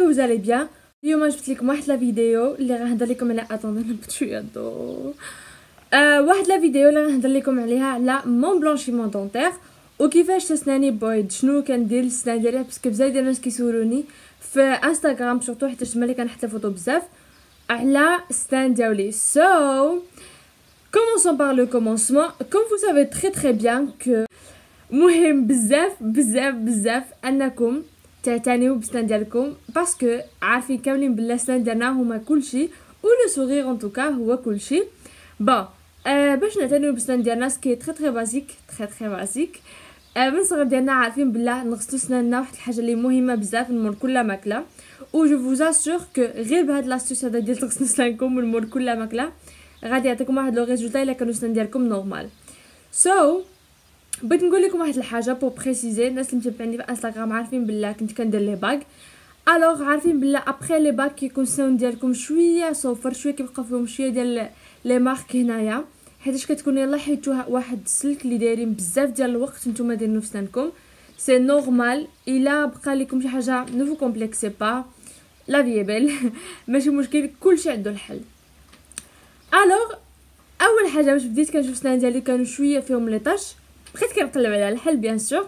que vous allez bien. اليوم جبت لكم واحد لا فيديو اللي غنهضر لكم على نهبط شويه الضوء. واحد لا فيديو اللي غنهضر لكم عليها على مون بلانشيمون دونتير وكيفاش سناني بويض، شنو كندير للسنان ديالي، باسكو بزاف ديال الناس كيسولوني في انستغرام سورتو حيت تما اللي كنحط فوتو بزاف على السنان ديالي. Commençons par le commencement. Comme vous savez très bien que مهم بزاف انكم تعتنيو بسنان ديالكم، باسكو عارفين كاملين بلا السنان ديالنا هما كلشي، و لو سورير ان توكا هو كلشي. باش نعتنيو بسنان ديالنا سكي تري بازيك من صغر ديالنا عارفين بلا نغسلو سناننا واحد الحاجه اللي مهمه بزاف من مور كل ماكله. و جو فوز اسور كو غير بهاد لاستيس هذا ديال تغسلوا سنانكم من مور كل ماكله غادي يعطيكم واحد لو ريزولطا الا كانوا السنان ديالكم نورمال. بغيت نقول لكم واحد الحاجه بو بريسيزي، الناس اللي متابعيني في انستغرام عارفين بلا كنت كندير لي باغ. الوغ عارفين بلا ابري لي باغ كيكون السنان ديالكم شويه صفر، شويه كيبقى فيهم شويه ديال لي مارك هنايا، حيتاش كتكون يلاه حيتوها واحد السلك اللي دايرين بزاف ديال الوقت نتوما دايرينو في سنانكم. سي نورمال، الا بقى لكم شي حاجه نو كومبلكسي با، لا في بيل ماشي مشكل، كلشي عنده الحل. الوغ اول حاجه باش بديت كنشوف سنان ديالي كانوا شويه فيهم لي طاش، بقيت كنقلب على الحل بيان سور.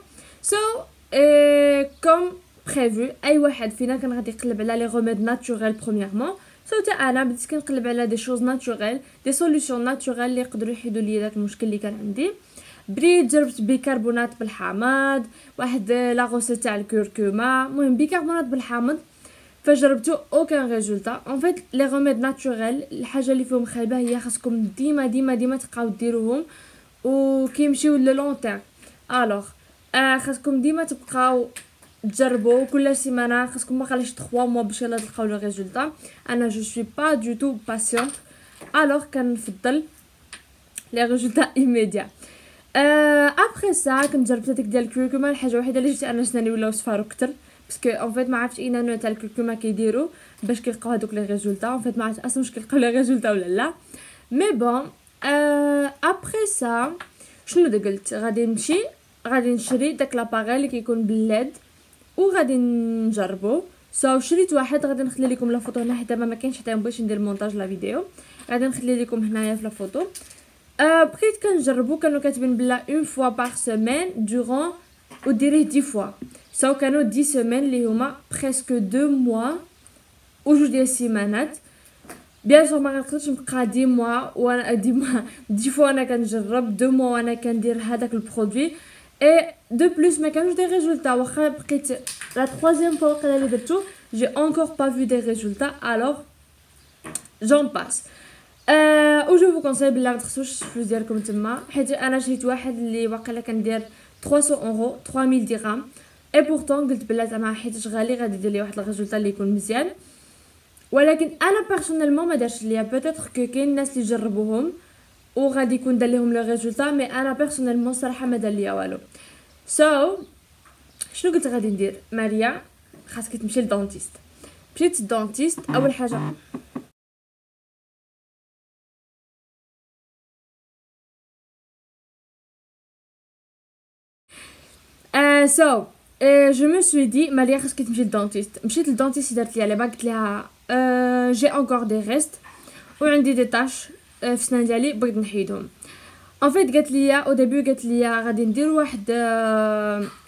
كوم بريفو اي واحد فينا كان غادي يقلب على لي ريميد ناتوريل برومييرمون. حتى انا بديت كنقلب على دي شوز ناتوريل، دي سوليوشن ناتوريل اللي يقدروا يحيدوا لي داك المشكل اللي كان عندي. بديت جربت بيكربونات بالحامض، واحد لا غوسيت تاع الكركما، المهم بيكربونات بالحامض فجربتو اوكان ريزولطا. ان فيت لي ريميد ناتوريل الحاجه اللي فيهم خايبه هي خاصكم ديما تبقاو ديروهم وكيمشيو لو لون تيرم. الوغ خاصكم ديما تبقاو تجربوا كل سيمانه، خاصكم ما خليش 3 موا باش يلا تلقاو لو ريزولطا. انا جو سوي با دو تو باسيونت، الوغ كنفضل لي ريزولطا ايميديا. ابري سا كنت جربت ديك ديال الكركما، الحاجه الوحيده اللي شفتي انا سناني ولاو صفار اكثر، باسكو ان فيت ما عرفتش اين نوع تاع الكركما كيديروا باش كيلقاو هذوك لي ريزولطا. ان فيت ما عرفتش اصلا واش كيلقاو لي ريزولطا ولا لا، مي بون. ابري سا شنو قلت غادي نشري داك لاباريل اللي كيكون بالليد وغادي نجربو. شريت واحد، غادي نخلي لكم لا فوتو هنا حيت دابا ما كاينش حتى باش ندير مونتاج لا فيديو، غادي نخلي لكم هنايا في لا فوتو. بغيت كنجربو، كانوا كاتبين بلا اون فوا بار سيمين دورون وديريه 10 فوا، كانوا 10 سيمين اللي هما بريسك 2 موا وجوج ديال السيمانات. بيان سور ما غنقدرش نبقى 10 موا وانا 10 فوا انا كنجرب، 2 موا وانا كندير هذاك البرودوي اي دو بلوس ما كانوش دي ريزولطا. واخا بقيت لا 3 فوا وقيلا اللي درتو جي انكور با في دي ريزولطا، الوغ جون باس. و جو فو كونساي بلا ما تخسروش الفلوس ديالكم تما، حيت انا شريت واحد اللي واقيلا كندير 300 اورو 3000 درهم، اي بورتون قلت بلا زعما حيت غالي غادي يدير لي واحد الريزولطا اللي يكون مزيان. ولكن انا بيرسونيلمون ما دارش ليا، بوتيتر كو كاين الناس اللي جربوهم وغادي يكون دار لهم لو ريزولطا، مي انا بيرسونيلمون صراحه ما دار ليا والو. شنو قلت غادي ندير؟ ماريا خاصك تمشي للدونتيست. مشيت للدونتيست، اول حاجه جو مو سوي دي ماليا خاصك تمشي للدونتيست. مشيت للدونتيست درت ليا لي قلت لها جي انكور دي ريست وعندي دي طاش في سنان ديالي بغيت نحيدهم. ان فيت قالت لي او ديبي قالت لي غادي ندير واحد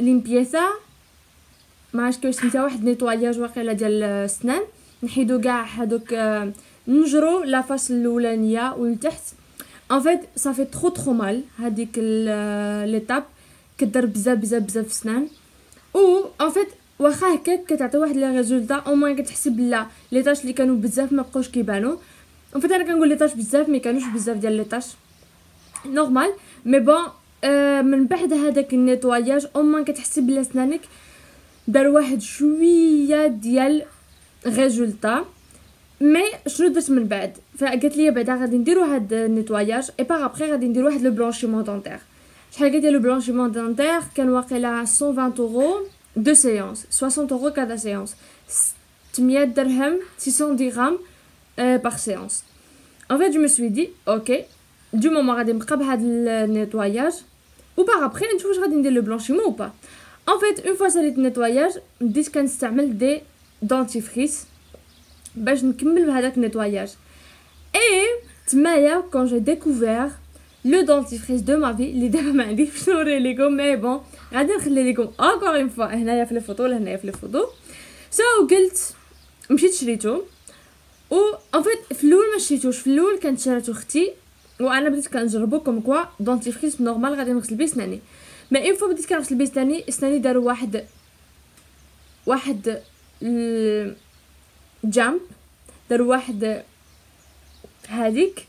ليمبياسا، ما عرفتش كيفاش سميتها، واحد نيطواياج واقيلا ديال السنان، نحيدو كاع هذوك نجرو لا فاس الاولانيه والتحت. ان فيت صافي ترو مال هذيك ليتاب كدير بزاف في السنان. و ان فيت واخا هكاك كتعطي واحد لي ريزولطا، او موان كتحسي بلا لي طاش اللي كانوا بزاف ما بقاوش كيبانوا. ان فيت انا كنقول لي طاش بزاف ما كانوش بزاف ديال لي طاش نورمال، مي بون من بعد هذاك النيطواياج او موان كتحسي بلا سنانك دار واحد شويه ديال ريزولطا. مي شنو درت من بعد؟ فقالت لي بعدا غادي نديرو هاد النيطواياج اي باغ ابري غادي نديرو واحد لو بلانشيمون دونتير. شحال قالت لي لو بلانشيمون دونتير كان واقيلا 120 اورو دو سيونس، 60 اورو كذا سيونس، 600 درهم 600 درهم باغ سيونس. ان فيت جو مو سوي دي اوكي دو مومون غادي نبقى بهاد النيطواياج و باغ ابري نشوف واش غادي ندير لو بلانشيمون او با. ان فيت اون فوا ساليت النيطواياج بديت كنستعمل دي دونتيفريس باش نكمل بهذاك النيتواياج. اي تمايا كون جي ديكوفير لو دونتيفريس دو ما في اللي دابا ما عنديش باش نوري لكم، مي بون غادي نخلي لكم اونكور اون فوا هنايا في الفوطو ولا هنايا في الفوطو. قلت مشيت شريتو، و ان فيت في الاول ما شريتوش، في الاول كانت شراتو اختي وانا بديت كنجربو كوم كوا دونتيفريس نورمال غادي نغسل بيه سناني. ما اون فوا بديت كنغسل بيه سناني داروا واحد جامب، داروا واحد هذيك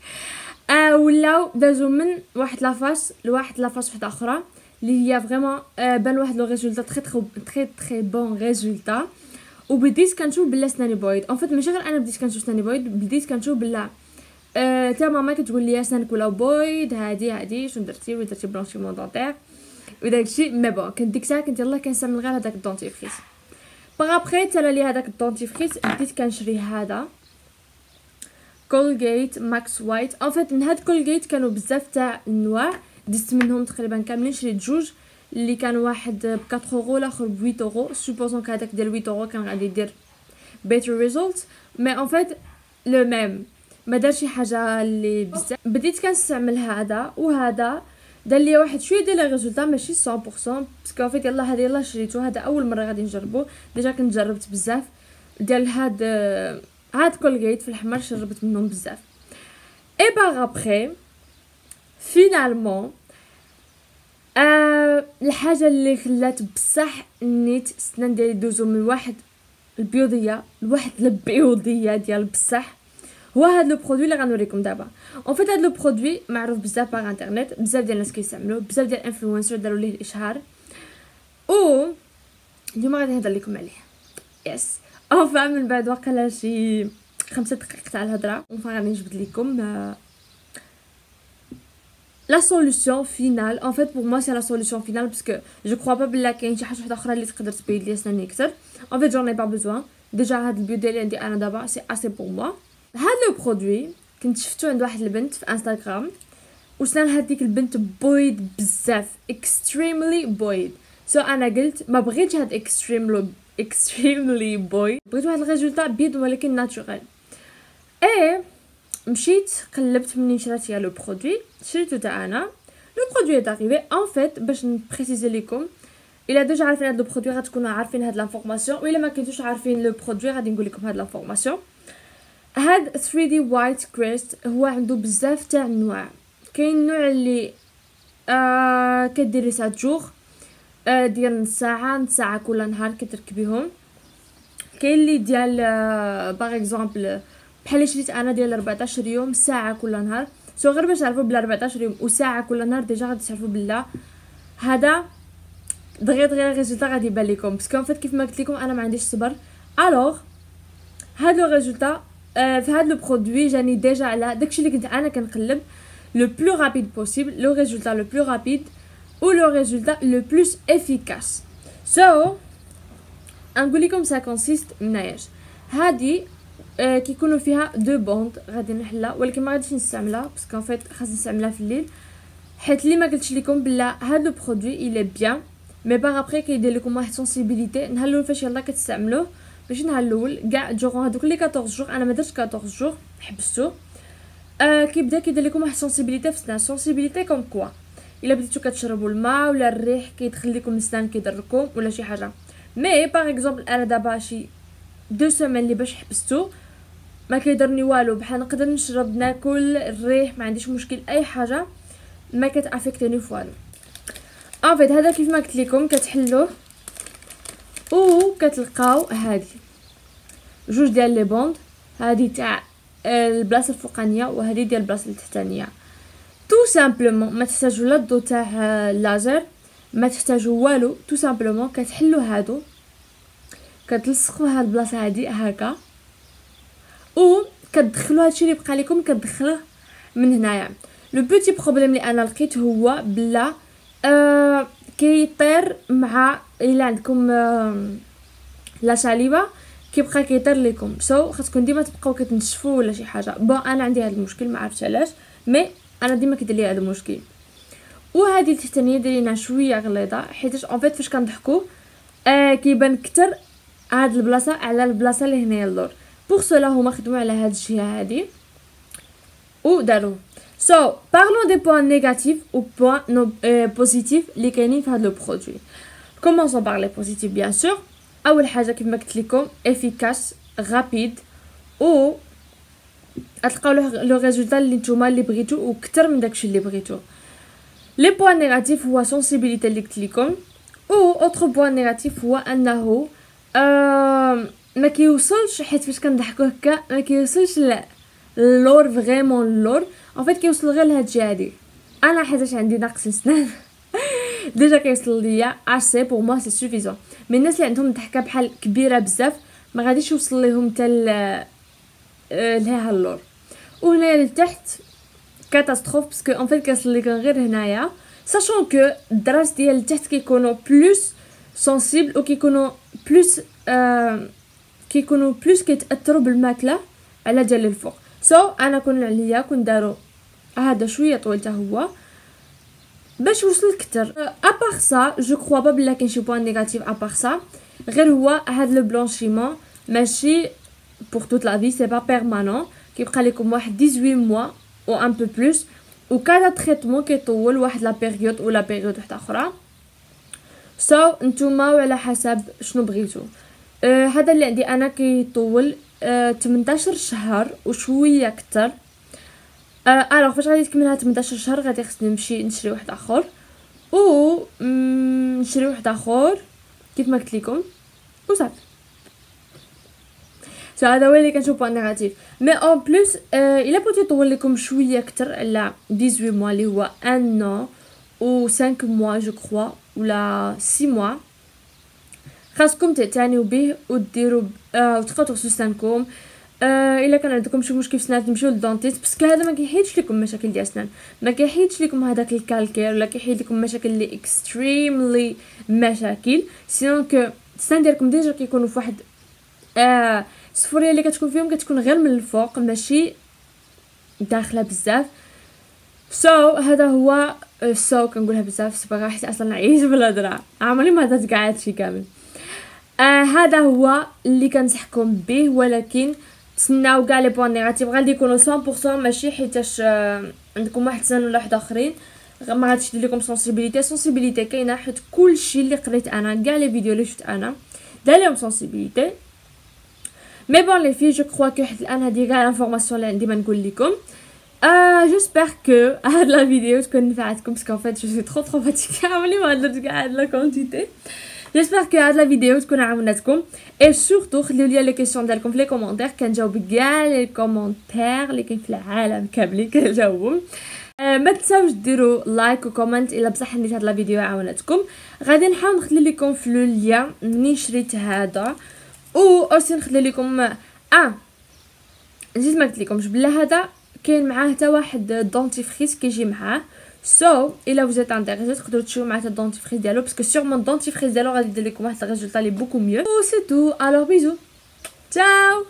ولاو دازو من واحد لافاس لواحد لافاس واحده اخرى اللي هي فريمون بان واحد لو ريزولطا تري بون ريزولطا. وبديت كنشوف بلا سناني بويض. ان فيت ماشي غير انا بديت كنشوف سناني بويض، بديت كنشوف بلا تا ماما كتقول لي سنانك ولاو بويض، هادي شنو درتي بلانشيمون دونتير وداكشي. مي بون كنت ديك الساعه كنت يلاه كنستعمل غير هذاك الدونتيفريس. باغ ابري تالا لي هذاك الدونتيفريس بديت كنشري هذا كولغيت ماكس وايت. ان فيت من هاد كولغيت كانوا بزاف تاع النواع، دزت منهم تقريبا كاملين، شريت جوج اللي كان واحد ب 4 اورو الاخر ب 8 اورو. سوبوزون هذاك ديال 8 اورو كان غادي يدير بيتر ريزولت، مي ان فيت لو ميم ما دار شي حاجه اللي بزاف. بديت كنستعمل هذا وهذا دار لي واحد شويه ديال لي ريزولطا ماشي 100% باسكو ان فيت يلاه شريته هذا اول مره غادي نجربو. ديجا كنت جربت بزاف ديال هاد كولغيت في الحمر، شربت منهم بزاف. اي باغ ابري فينالمون الحاجه اللي خلات بصح نيت السنان ديالي دوزو من واحد البيوضيه لواحد البيوضيه ديال بصح هو هاد لو برودوي اللي غنوريكم دابا. اون فيت هاد لو برودوي معروف بزاف باغ انترنيت، بزاف ديال الناس كيستعملوه، بزاف ديال الانفلونسر داروا ليه الاشهار، و اليوم غادي نهضر لكم عليه. يس اونفا من بعد واقيلا شي 5 دقائق تاع الهضره غادي نجبد لكم la solution finale. En fait pour moi c'est la solution finale parce que je crois pas بلا كاين شي حاجه اخرى اللي تقدر تبيض لي سناني اكثر. En fait j'en ai pas besoin déjà هاد البيض ديالي عندي انا دابا سي اسي بور موا. هاد لو برودوي كنت شفتو عند واحد البنت في انستغرام وسنان هذيك البنت بويض بزاف extremely بويض. انا قلت ما بغيتش هاد extremely بويض، بغيت واحد الريزولطا بيض ولكن ناتورال. اي مشيت قلبت منين شريت لو برودوي، شريتو تاع انا لو برودوي داريفي. ان فيت باش نبريسيزي لكم الا ديجا عارفين هاد لو برودوي غتكونوا عارفين هاد لانفورماسيون، والا ما كنتوش عارفين لو برودوي غادي نقول لكم هاد لانفورماسيون. هاد 3D وايت كريست هو عنده بزاف تاع انواع. كاين النوع اللي كديري 7 جوغ ديال نص ساعه كل نهار كتركبيهم. كاين اللي ديال باغ اكزومبل بحال اللي شريت انا ديال 14 يوم ساعه كل نهار. غير باش تعرفوا بلا 14 يوم وساعه كل نهار ديجا غادي تعرفوا بلا هذا دغيا الريزولطا غادي يبان لكم، باسكو فات كيف ما قلت لكم انا ما عنديش صبر. الوغ هاد لو ريزولطا في هاد لو برودوي جاني ديجا على داكشي اللي كنت انا كنقلب لو بلو رابيد بوسيبل، لو ريزولطا لو بلو رابيد و لو ريزولطا لو بلوس افيكاس. نقول لكم سا كونسيست مناياش. هادي كيكونوا فيها دو بوند غادي نحلها، ولكن ما غاديش نستعملها باسكو فيت خاص نستعملها في الليل، حيت اللي ما قلتش لكم بلا هاد لو برودوي اي بيان مي باغ ابري كيدير لكم واحد سونسيبيليتي. نهار الاول فاش يلاه كتستعملوه ماشي نهار الاول كاع جوغ هادوك لي 14 جوغ انا ما درتش 14 جوغ حبستو كيبدا كيدير لكم واحد سونسيبيليتي في السنان. سونسيبيليتي كوم كوا الا بديتو كتشربوا الماء ولا الريح كيدخل لكم السنان كيضركم ولا شي حاجه. مي باغ اكزومبل انا دابا شي 2 سيمين اللي باش حبستو ما كيضرني والو، بحال نقدر نشرب ناكل الريح ما عنديش مشكل اي حاجه ما كتافيكتيني فوالو. ان فيت هذا كيف ما قلت لكم كتحلوه و كتلقاو هادي جوج ديال لي بوند، هادي تاع البلاصه الفوقانيه وهذه ديال البلاصه التحتانيه. تو سامبلومون ما تحتاجوا لا الضو تاع اللازر ما تحتاجوا والو، تو سامبلومون كتحلوا هادو كتلصقوا هاد البلاصه هادي هكا و كتدخلوا هادشي اللي بقى لكم كتدخلوه من هنايا. لو بوتي بروبليم اللي انا لقيت هو بلا كيطير مع الا عندكم لا ساليبا كيبقى كيطير لكم. خاصكم ديما تبقاو كتنشفوا ولا شي حاجه. بون انا عندي هذا المشكل ما عرفتش علاش مي انا ديما كيدير لي هذا المشكل. وهذه التحتانيه دايرينها شويه غليظه حيت ان فيت فاش كنضحكوا كيبان كتر هاد البلاصه على البلاصه اللي هنايا اللور. بوغ سولا هما خدموا على هاد الجهه هادي وداروا. So, parlons des points négatifs ou points positifs اللي كاينين في هاد لو برودوي. Commençons par les positifs bien sûr. اول حاجه كيف ما قلت لكم efficace rapide و غتلقاو لو ريزولطا اللي نتوما اللي بغيتو وكثر من داكشي اللي بغيتو. لي بوين نيجاتيف هو سونسيبيليتي اللي قلت لكم، و اوتر بوين نيجاتيف هو انه ما كيوصلش، حيت فاش كنضحكوا هكا ما كيوصلش اللور فريمون اللور ان فيت كيوصل غير لهاد الجهه هادي. انا حيتاش عندي نقص اسنان ديجا كيوصل ليا اسي بور موا سي سوفيزون. مي الناس اللي عندهم ضحكه بحال كبيره بزاف ما غاديش يوصل ليهم حتى لها اللور. وهنايا لتحت كاتاستروف باسكو ان فيت كيوصل لك غير هنايا، ساشون كو الدراس ديال لتحت كيكونوا بلوس سونسيبل او كيكونوا بلوس كيتاثروا بالماكله على ديال الفوق. انا كون عليا كون داروا هذا شويه طويل حتى هو باش وصل كتر. ابار سا جو كروا با بلا كاين شي بوين نيجاتيف ابار سا، غير هو هاد لو بلونشيمون ماشي pour toute la vie, c'est pas permanent. كيبقى لكم واحد 18 mois ou un peu plus، و كذا تريتمون كيطول واحد لا بيريود ولا بيريود واحده اخرى. نتوما وعلى حسب شنو بغيتو. هذا اللي عندي انا كيطول 18 شهر وشويه اكثر. الوغ فاش غادي تكملها 18 شهر غادي خصني نمشي نشري واحد اخر، و نشري واحد اخر كيف ما قلت لكم وصافي. هذا هو اللي كنشوف بوان نيجاتيف. مي اون بلوس الا بغيتو يطول لكم شويه اكثر على 18 موا اللي هو 1 an و 5 mois جو كروا ولا 6 mois، خاصكم تعتنيو به وديروا وتبقاو تغسلوا سنانكم. الا كان عندكم شي مشكل في سنان تمشيو للدونتيست، باسكو هذا ما كيحيدش لكم مشاكل ديال السنان، ما كيحيدش لكم هذاك الكالكير ولا كيحيد لكم مشاكل اللي اكستريملي مشاكل، سينون كو السنان ديالكم ديجا كيكونوا في واحد الصفوريه اللي كتكون فيهم كتكون غير من الفوق ماشي داخله بزاف. هذا هو كنقولها بزاف صباغا حيت اصلا عييت بالهضره، عمري ما هضرت كاع هادشي كامل. هذا هو اللي كنصحكم به، ولكن تسناو كاع لي بوين نيجاتيف غادي يكونوا 100% ماشي حيتاش عندكم واحد سنه ولا واحد اخرين ما غاديش دير لكم سونسيبيليتي كاينه، حيت كلشي اللي قريت انا كاع لي فيديو اللي شفت انا دار لهم سونسيبيليتي. مي بون لي في جو كروا كو حتى الان هذه كاع الانفورماسيون اللي عندي ما نقول لكم. جيسبر كو هاد لا فيديو تكون نفعتكم، باسكو ان فيت جو سي ترو فاتيكا عمري ما درت كاع هاد لا كونتيتي. جيسبر كو هاد لا فيديو تكون عاونتكم، اي سورتو خليو لي لي كيسيون ديالكم في لي كومونتير، كنجاوب كاع لي كومونتير اللي كاين في العالم كاملين كنجاوبهم. ما تنساوش ديروا لايك وكومنت الا بصح نيت هاد لا فيديو عاونتكم. غادي نحاول نخلي لكم في لو ليان منين شريت هذا، و اوسي نخلي لكم نسيت ما قلت لكمش بلا هذا كاين معاه حتى واحد دونتيفريس كيجي معاه. الا وزيت انتريسي تقدروا تشوفوا معاه الدونتيفريس ديالو، باسكو سيغمون الدونتيفريس ديالو غادي يدير لكم واحد الريزولطا لي بوكو ميو. و سي تو، الوغ بيزو، تشاو.